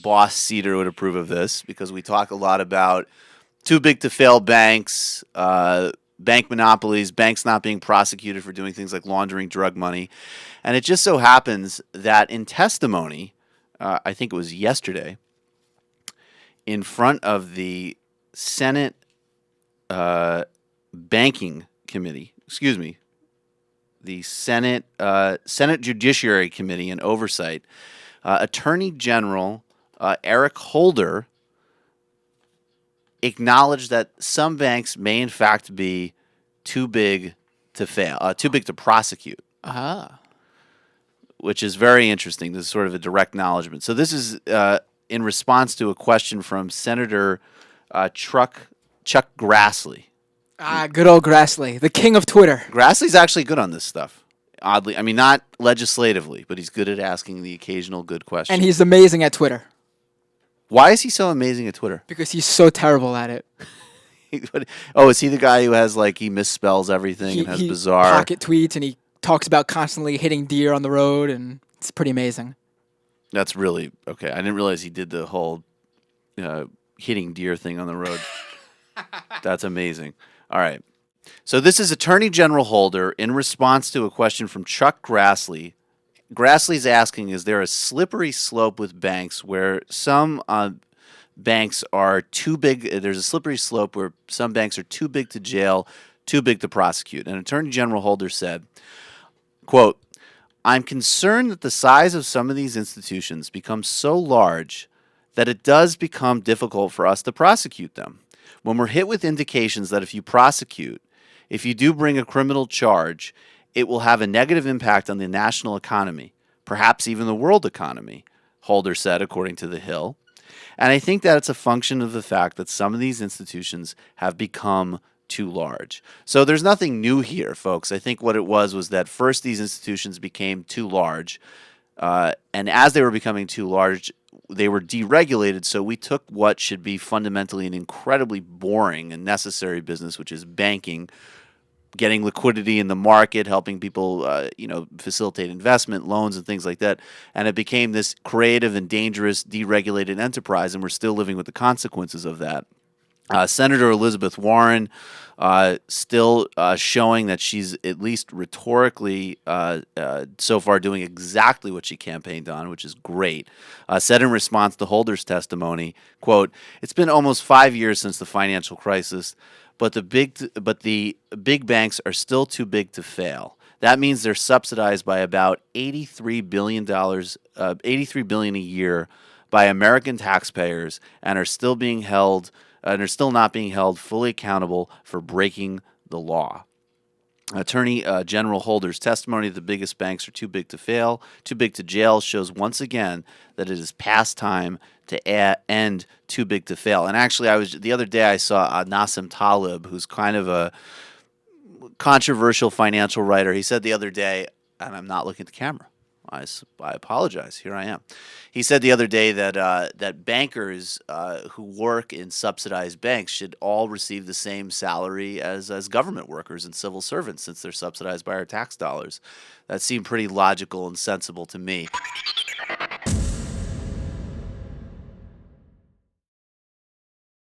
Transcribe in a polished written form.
boss Seder would approve of this because we talk a lot about too big to fail banks, bank monopolies, banks not being prosecuted for doing things like laundering drug money. And it just so happens that in testimony, I think it was yesterday, in front of the Senate Banking Committee, excuse me, the Senate Judiciary Committee and Oversight, Attorney General Eric Holder acknowledged that some banks may in fact be too big to fail, too big to prosecute, which is very interesting. This is sort of a direct acknowledgement. So this is in response to a question from Senator Chuck Grassley. Good old Grassley, the king of Twitter. Grassley's actually good on this stuff. Oddly, I mean, not legislatively, but he's good at asking the occasional good question. And he's amazing at Twitter. Why is he so amazing at Twitter? Because he's so terrible at it. Oh, is he the guy who has he misspells everything and has bizarre pocket tweets, and he talks about constantly hitting deer on the road, and it's pretty amazing. That's really okay. I didn't realize he did the whole hitting deer thing on the road. That's amazing. All right. So this is Attorney General Holder in response to a question from Chuck Grassley. Grassley's asking, is there a slippery slope with banks where some banks are too big? There's a slippery slope where some banks are too big to jail, too big to prosecute. And Attorney General Holder said, quote, I'm concerned that the size of some of these institutions becomes so large that it does become difficult for us to prosecute them. When we're hit with indications that if you prosecute, if you do bring a criminal charge, it will have a negative impact on the national economy, perhaps even the world economy, Holder said, according to The Hill. And I think that it's a function of the fact that some of these institutions have become too large. So there's nothing new here, folks. I think what it was that first these institutions became too large, and as they were becoming too large, they were deregulated, so we took what should be fundamentally an incredibly boring and necessary business, which is banking, getting liquidity in the market, helping people, facilitate investment, loans, and things like that. And it became this creative and dangerous, deregulated enterprise, and we're still living with the consequences of that. Senator Elizabeth Warren still showing that she's at least rhetorically so far doing exactly what she campaigned on, which is great. Said in response to Holder's testimony, quote, it's been almost 5 years since the financial crisis, but the big banks are still too big to fail. That means they're subsidized by about $83 billion a year by American taxpayers and are still not being held fully accountable for breaking the law. Attorney General Holder's testimony that the biggest banks are too big to fail, too big to jail, shows once again that it is past time to end too big to fail. And actually, the other day I saw Nassim Taleb, who's kind of a controversial financial writer. He said the other day, and I'm not looking at the camera. I apologize. Here I am. He said the other day that bankers who work in subsidized banks should all receive the same salary as government workers and civil servants, since they're subsidized by our tax dollars. That seemed pretty logical and sensible to me.